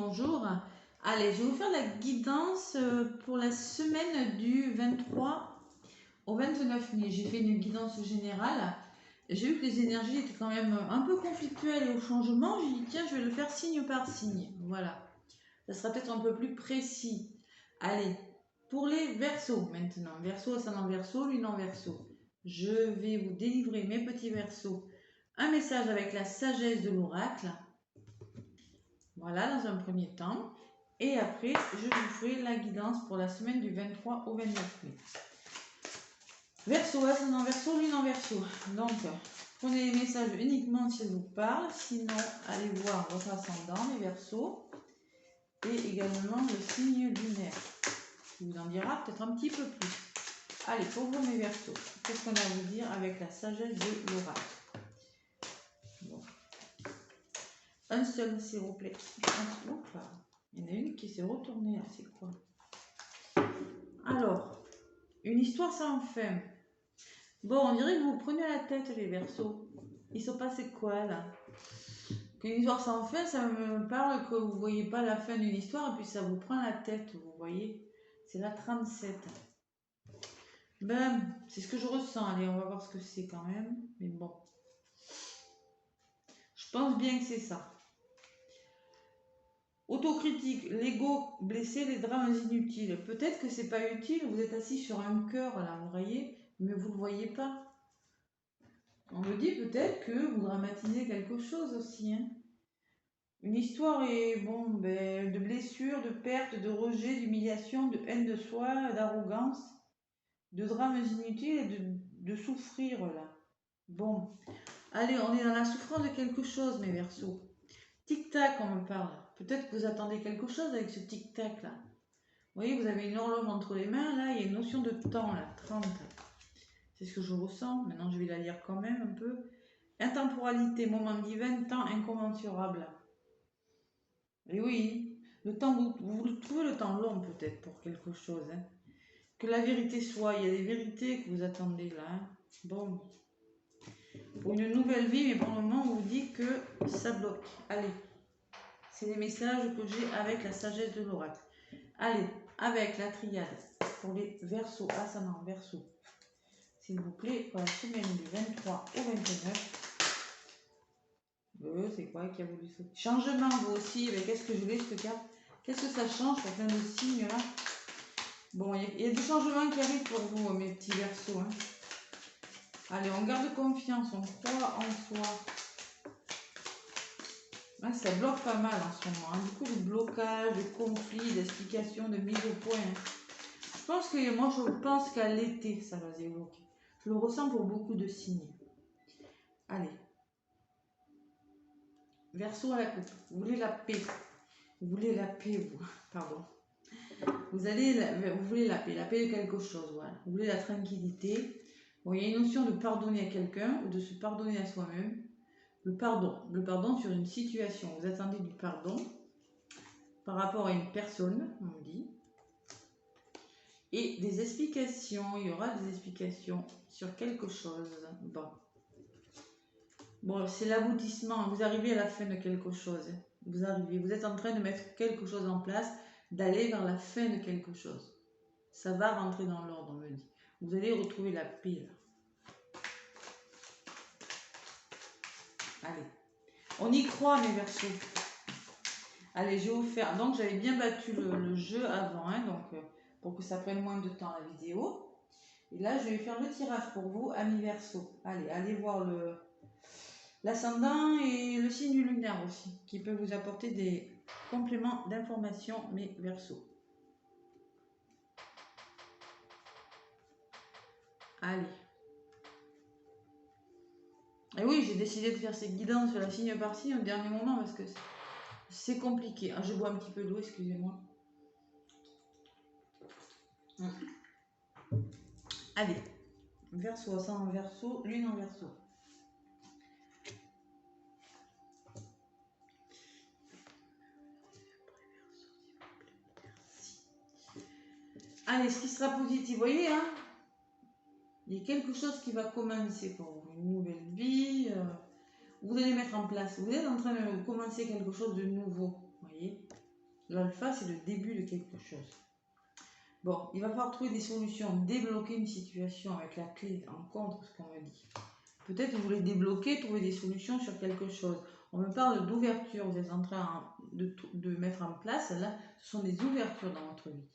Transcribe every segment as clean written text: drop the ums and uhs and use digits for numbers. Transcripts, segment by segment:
bonjour. Allez, je vais vous faire la guidance pour la semaine du 23 au 29 mai. J'ai fait une guidance générale. J'ai vu que les énergies étaient quand même un peu conflictuelles et au changement. J'ai dit, tiens, je vais le faire signe par signe. Voilà. Ça sera peut-être un peu plus précis. Allez, pour les Verseaux maintenant. Verseau, ascendant Verseau, lune en Verseau. Je vais vous délivrer, mes petits Verseaux, un message avec la sagesse de l'oracle. Voilà, dans un premier temps. Et après, je vous ferai la guidance pour la semaine du 23 au 29 mai. Verseau, ascendant Verseau, lune en Verseau. Donc, prenez les messages uniquement si elles vous parlent. Sinon, allez voir votre ascendant, les Verseaux. Et également le signe lunaire. Qui vous en dira peut-être un petit peu plus. Allez, pour vous, mes Verseaux, qu'est-ce qu'on a à vous dire avec la sagesse de l'oracle? Bon. Un seul, s'il vous plaît. Il y en a une qui s'est retournée là, c'est quoi? Alors, une histoire sans fin. Bon, on dirait que vous prenez la tête, les Verseaux. Il se passe quoi là? Qu'une histoire sans fin, ça me parle que vous ne voyez pas la fin d'une histoire et puis ça vous prend la tête, vous voyez? C'est la 37. Ben, c'est ce que je ressens. Allez, on va voir ce que c'est quand même. Mais bon. Je pense bien que c'est ça. Autocritique, l'ego blessé, les drames inutiles. Peut-être que c'est pas utile, vous êtes assis sur un cœur là, vous voyez, mais vous le voyez pas. On me dit peut-être que vous dramatisez quelque chose aussi. Hein. Une histoire est bon, ben, de blessures, de pertes, de rejet, d'humiliation, de haine de soi, d'arrogance, de drames inutiles et de souffrir là. Bon, allez, on est dans la souffrance de quelque chose, mes Verseaux. Tic-tac, on me parle. Peut-être que vous attendez quelque chose avec ce tic-tac là. Vous voyez, vous avez une horloge entre les mains, là, il y a une notion de temps, là, 30. C'est ce que je ressens. Maintenant, je vais la lire quand même un peu. Intemporalité, moment divin, temps incommensurable. Et oui, le temps, vous trouvez le temps long peut-être pour quelque chose. Hein. Que la vérité soit, il y a des vérités que vous attendez là. Hein. Bon, pour une nouvelle vie, mais pour le moment, on vous dit que ça bloque. Allez, c'est les messages que j'ai avec la sagesse de l'oracle. Allez, avec la triade pour les Verseaux, ascendant Verseau. S'il vous plaît, pour la semaine du 23 au 29. C'est quoi qui a voulu sauter? Changement, vous aussi. Qu'est-ce que je voulais, cette carte? Qu'est-ce que ça change pour plein de signes là? Bon, il y a des changements qui arrivent pour vous, mes petits Verseaux. Hein. Allez, on garde confiance, on croit en soi. Ah, ça bloque pas mal en ce moment. Hein. Beaucoup de blocages, de conflits, d'explications, de mise au point. Hein. Je pense qu'à l'été, ça va se débloquer. Je le ressens pour beaucoup de signes. Allez. Verseau à la coupe. Vous voulez la paix. Vous voulez la paix, vous. Pardon. Vous voulez la paix. La paix de quelque chose, voilà. Vous voulez la tranquillité. Bon, il y a une notion de pardonner à quelqu'un ou de se pardonner à soi-même. Le pardon sur une situation. Vous attendez du pardon par rapport à une personne, on me dit. Et des explications. Il y aura des explications sur quelque chose. Bon, c'est l'aboutissement. Vous arrivez à la fin de quelque chose. Vous êtes en train de mettre quelque chose en place, d'aller vers la fin de quelque chose. Ça va rentrer dans l'ordre, on me dit. Vous allez retrouver la paix, là. Allez. On y croit, mes Verseaux. Allez, je vais vous faire... Donc, j'avais bien battu le jeu avant, hein, donc, pour que ça prenne moins de temps, la vidéo. Et là, je vais faire le tirage pour vous, amis Verseaux. Allez voir l'ascendant et le signe lunaire aussi, qui peut vous apporter des compléments d'information, mes Verseaux. Allez. Et oui, j'ai décidé de faire cette guidance sur la signe par signe au dernier moment parce que c'est compliqué. Ah, je bois un petit peu d'eau, excusez-moi. Allez. Verseau, ascendant Verseau, lune en Verseau. Allez, ce qui sera positif, vous voyez, hein, il y a quelque chose qui va commencer pour vous, une nouvelle vie, vous allez mettre en place, vous êtes en train de commencer quelque chose de nouveau, vous voyez. l'alpha, c'est le début de quelque chose. Bon, il va falloir trouver des solutions, débloquer une situation avec la clé en contre, ce qu'on me dit. Peut-être que vous voulez débloquer, trouver des solutions sur quelque chose. On me parle d'ouverture, vous êtes en train de mettre en place, là, ce sont des ouvertures dans votre vie.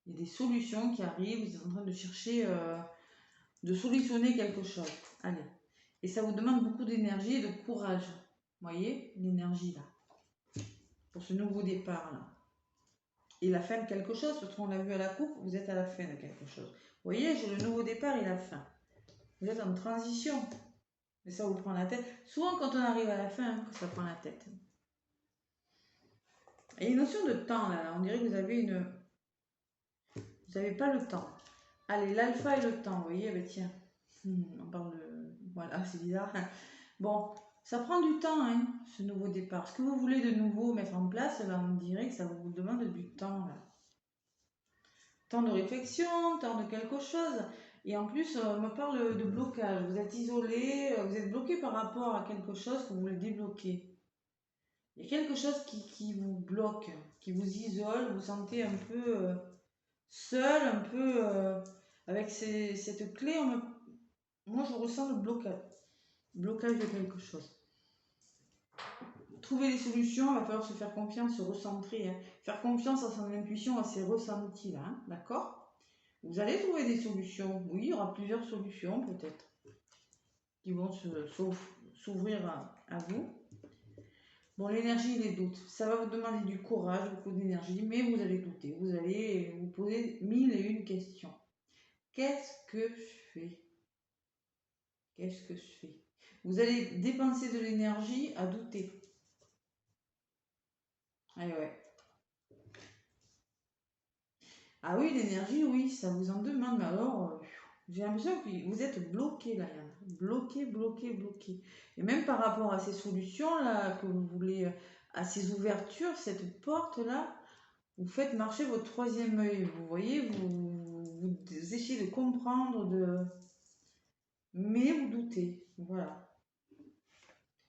Il y a des solutions qui arrivent, vous êtes en train de chercher, de solutionner quelque chose. Allez. Et ça vous demande beaucoup d'énergie et de courage. Vous voyez, l'énergie là. Pour ce nouveau départ là. Et la fin de quelque chose, parce qu'on l'a vu à la coupe, vous êtes à la fin de quelque chose. Vous voyez, j'ai le nouveau départ et la fin. Vous êtes en transition. Et ça vous prend la tête. Souvent, quand on arrive à la fin, ça prend la tête. Et une notion de temps, là, on dirait que vous avez une... Vous n'avez pas le temps. Allez, l'alpha et le temps, vous voyez, ben tiens. On parle de... Voilà, c'est bizarre. Bon, ça prend du temps, hein, ce nouveau départ. Ce que vous voulez de nouveau mettre en place, là, on dirait que ça vous demande du temps, là. Temps de réflexion, temps de quelque chose. Et en plus, on me parle de blocage. Vous êtes isolé, vous êtes bloqué par rapport à quelque chose que vous voulez débloquer. Il y a quelque chose qui vous bloque, qui vous isole, vous sentez un peu seul, un peu avec cette clé. Moi, je ressens le blocage de quelque chose. Trouver des solutions, il va falloir se faire confiance, se recentrer. Hein. Faire confiance à son intuition, à ses ressentis, là, hein, d'accord? Vous allez trouver des solutions. Oui, il y aura plusieurs solutions, peut-être, qui vont s'ouvrir à vous. Bon, l'énergie et les doutes, ça va vous demander du courage, beaucoup d'énergie, mais vous allez douter. Vous allez vous poser 1001 questions. Qu'est-ce que je fais? Qu'est-ce que je fais? Vous allez dépenser de l'énergie à douter. Ah ouais. Ah oui, l'énergie, oui, ça vous en demande, mais alors, j'ai l'impression que vous êtes bloqué là, Yann. Bloqué, bloqué, bloqué. Et même par rapport à ces solutions-là, que vous voulez, à ces ouvertures, cette porte-là, vous faites marcher votre troisième œil. Vous voyez, vous essayez de comprendre, mais vous doutez. Voilà.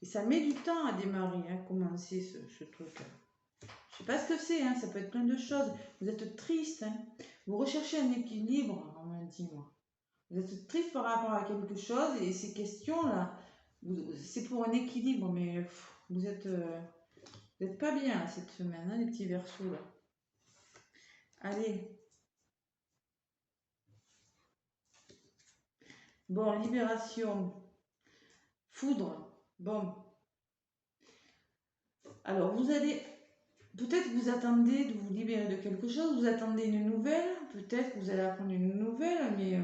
Et ça met du temps à démarrer, hein, commencer ce truc-là. Je sais pas ce que c'est, hein, ça peut être plein de choses. Vous êtes triste, hein. Vous recherchez un équilibre, on m'a dit, moi. Vous êtes triste par rapport à quelque chose et ces questions-là, c'est pour un équilibre, mais vous êtes pas bien là, cette semaine, hein, les petits versos là. Allez. Bon, libération. Foudre. Bon. Alors, vous allez... Peut-être que vous attendez de vous libérer de quelque chose, vous attendez une nouvelle, peut-être que vous allez apprendre une nouvelle, mais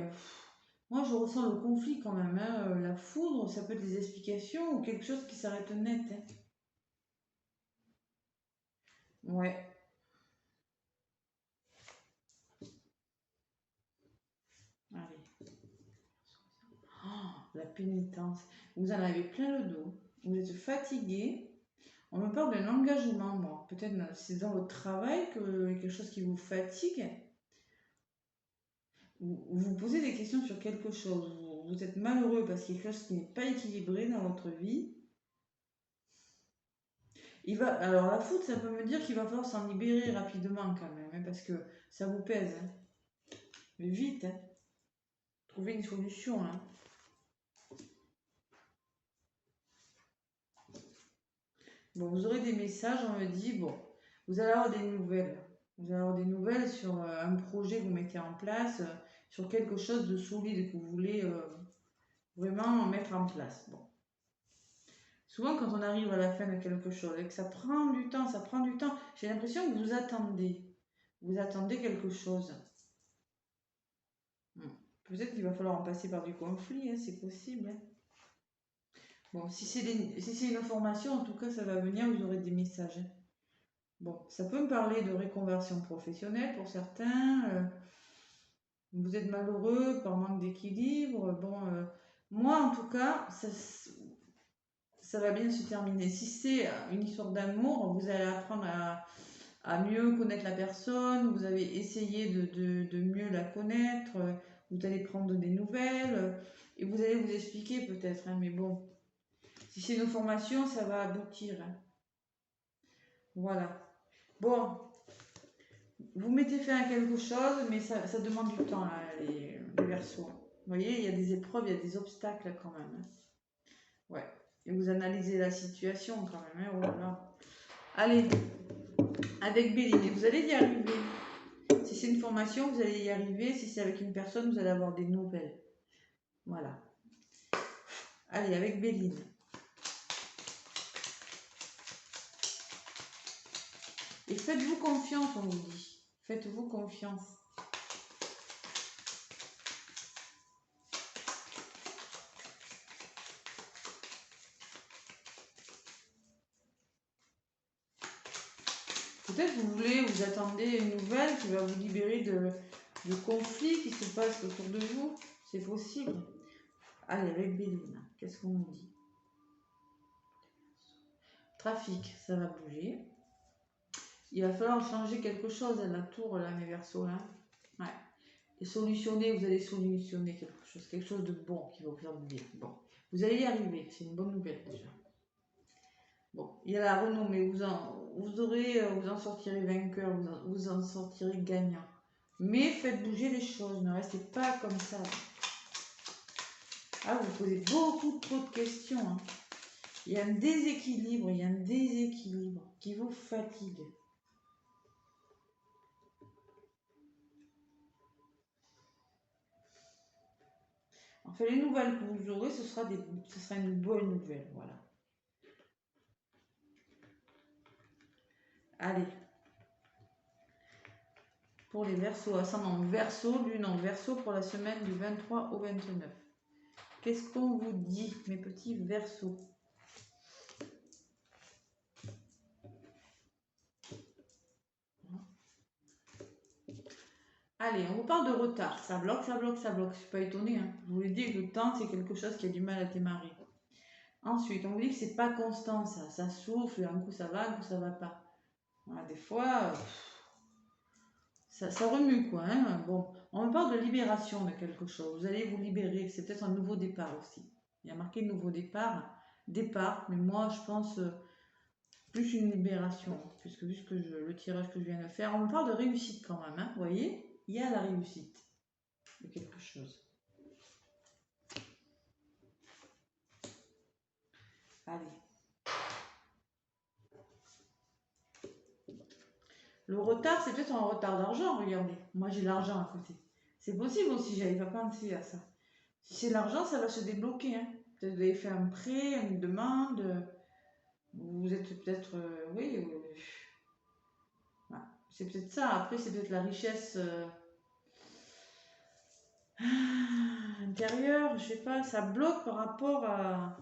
moi je ressens le conflit quand même. Hein. La foudre, ça peut être des explications ou quelque chose qui s'arrête net. Hein. Ouais. Allez. Oh, la pénitence. Vous en avez plein le dos. Vous êtes fatigué. On me parle d'un engagement, moi. Peut-être c'est dans votre travail que quelque chose qui vous fatigue. Vous vous posez des questions sur quelque chose. Vous êtes malheureux parce qu'il y a quelque chose qui n'est pas équilibré dans votre vie. Alors la foudre, ça peut me dire qu'il va falloir s'en libérer rapidement quand même, hein, parce que ça vous pèse. Hein. Mais vite, hein. Trouvez une solution. Hein. Bon, vous aurez des messages, on me dit, bon, vous allez avoir des nouvelles. Vous allez avoir des nouvelles sur un projet que vous mettez en place, sur quelque chose de solide que vous voulez vraiment mettre en place. Bon. Souvent, quand on arrive à la fin de quelque chose et que ça prend du temps, j'ai l'impression que vous attendez. Vous attendez quelque chose. Peut-être qu'il va falloir en passer par du conflit, hein, c'est possible. Hein. Bon, si c'est une information, en tout cas, ça va venir, vous aurez des messages. Hein. Bon, ça peut me parler de reconversion professionnelle pour certains. Vous êtes malheureux par manque d'équilibre. Bon, moi, en tout cas, ça va bien se terminer. Si c'est une histoire d'amour, vous allez apprendre à mieux connaître la personne, vous avez essayé de mieux la connaître, vous allez prendre des nouvelles, et vous allez vous expliquer peut-être, hein, mais bon, si c'est une formation, ça va aboutir. Hein. Voilà. Bon, vous mettez fin à quelque chose, mais ça demande du temps, là, les Verseaux. Vous voyez, il y a des épreuves, il y a des obstacles quand même. Hein. Ouais. Et vous analysez la situation quand même. Hein. Oh là là. Allez, avec Béline, vous allez y arriver. Si c'est une formation, vous allez y arriver. Si c'est avec une personne, vous allez avoir des nouvelles. Voilà. Allez, avec Béline. Et faites-vous confiance, on vous dit. Faites-vous confiance. Peut-être vous voulez, vous attendez une nouvelle qui va vous libérer de conflits qui se passent autour de vous. C'est possible. Allez, avec Béline, qu'est-ce qu'on nous dit? Trafic, ça va bouger. Il va falloir changer quelque chose à la tour, là, mes Verseaux. Hein. Ouais. Et solutionner, vous allez solutionner quelque chose de bon qui va vous faire bouger. Bon, vous allez y arriver, c'est une bonne nouvelle déjà. Bon, il y a la renommée, vous en sortirez vainqueur, vous en sortirez gagnant. Mais faites bouger les choses, ne restez pas comme ça. Ah, vous posez beaucoup trop de questions. Hein. Il y a un déséquilibre qui vous fatigue. En fait, les nouvelles que vous aurez, ce sera une bonne nouvelle, voilà. Allez. Pour les Verseaux, ascendant Verseau, lune en Verseau pour la semaine du 23 au 29. Qu'est-ce qu'on vous dit, mes petits Verseaux? Allez, on vous parle de retard. Ça bloque, ça bloque, ça bloque. Je ne suis pas étonnée. Hein. Je vous l'ai dit, le temps, c'est quelque chose qui a du mal à démarrer. Ensuite, on vous dit que c'est pas constant, ça. Ça souffle, un coup ça va, un coup ça va pas. Voilà, des fois, ça remue, quoi. Hein. Bon, on me parle de libération de quelque chose. Vous allez vous libérer. C'est peut-être un nouveau départ aussi. Il y a marqué nouveau départ. Départ, mais moi, je pense plus une libération. Puisque vu le tirage que je viens de faire, on me parle de réussite quand même. Hein. Vous voyez, il y a la réussite de quelque chose. Allez. Le retard, c'est peut-être un retard d'argent, regardez. Moi, j'ai l'argent à côté. C'est possible aussi, j'avais pas pensé à ça. Si c'est l'argent, ça va se débloquer. Hein. Peut-être vous avez fait un prêt, une demande. Vous êtes peut-être... oui, voilà. C'est peut-être ça. Après, c'est peut-être la richesse intérieure. Je sais pas, ça bloque par rapport à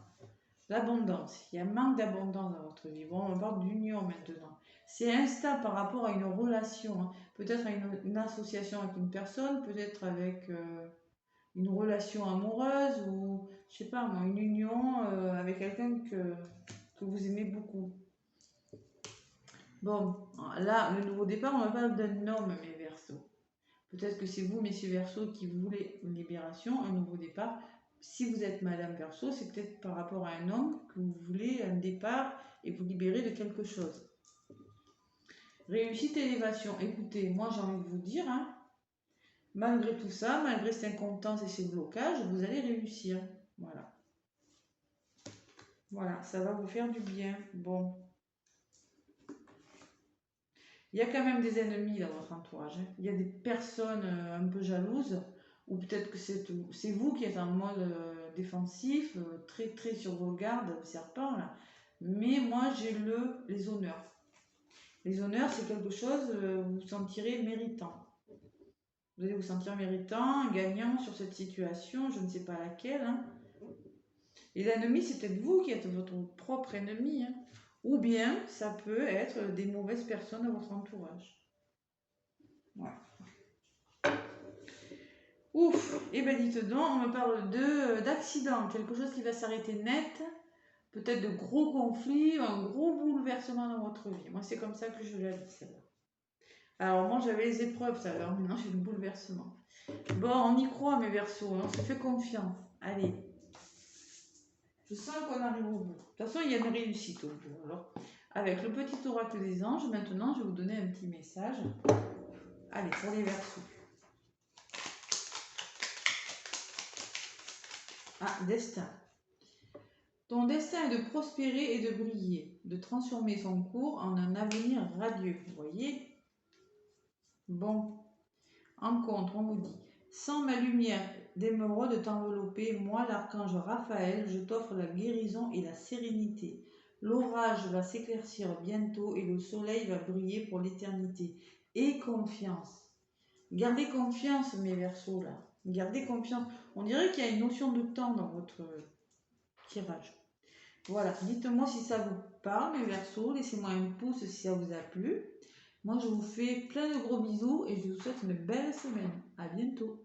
l'abondance. Il y a un manque d'abondance dans votre vie. Bon, on parle d'union maintenant. C'est instable par rapport à une relation. Hein. Peut-être à une association avec une personne, peut-être avec une relation amoureuse ou, je sais pas moi, une union avec quelqu'un que vous aimez beaucoup. Bon, là, le nouveau départ, on parle d'un homme, mes Verseaux. Peut-être que c'est vous, messieurs Verseaux, qui voulez une libération, un nouveau départ. Si vous êtes Madame Verseau, c'est peut-être par rapport à un homme que vous voulez un départ et vous libérer de quelque chose. Réussite, élévation. Écoutez, moi j'ai envie de vous dire, hein, malgré tout ça, malgré cette incompétence et ces blocages, vous allez réussir. Voilà. Voilà, ça va vous faire du bien. Bon. Il y a quand même des ennemis dans votre entourage. Hein. Il y a des personnes un peu jalouses, ou peut-être que c'est vous qui êtes en mode défensif, très très sur vos gardes, serpent là. Mais moi j'ai les honneurs. Les honneurs, c'est quelque chose, vous vous sentirez méritant. Vous allez vous sentir méritant, gagnant sur cette situation, je ne sais pas laquelle. Hein. Et l'ennemi, c'est peut-être vous qui êtes votre propre ennemi. Hein. Ou bien, ça peut être des mauvaises personnes à votre entourage. Ouais. Ouf, et ben dites donc, on me parle d'accident, quelque chose qui va s'arrêter net, peut-être de gros conflits, un gros bouleversement dans votre vie. Moi, c'est comme ça que je l'ai dit, celle-là. Alors, moi, j'avais les épreuves tout à l'heure, maintenant, j'ai le bouleversement. Bon, on y croit, mes Verseaux, on se fait confiance. Allez. Je sens qu'on arrive au bout. De toute façon, il y a une réussite au bout. Alors, avec le petit oracle des anges, maintenant, je vais vous donner un petit message. Allez, pour les Verseaux. Ah, destin. Ton destin est de prospérer et de briller, de transformer son cours en un avenir radieux. Vous voyez? Bon, encontre, on vous dit. Sans ma lumière d'émeraude t'envelopper, moi, l'archange Raphaël, je t'offre la guérison et la sérénité. L'orage va s'éclaircir bientôt et le soleil va briller pour l'éternité. Et confiance. Gardez confiance, mes Verseaux, là. Gardez confiance. On dirait qu'il y a une notion de temps dans votre tirage. Voilà, dites-moi si ça vous parle, mes Verseaux. Laissez-moi un pouce si ça vous a plu. Moi, je vous fais plein de gros bisous et je vous souhaite une belle semaine. À bientôt.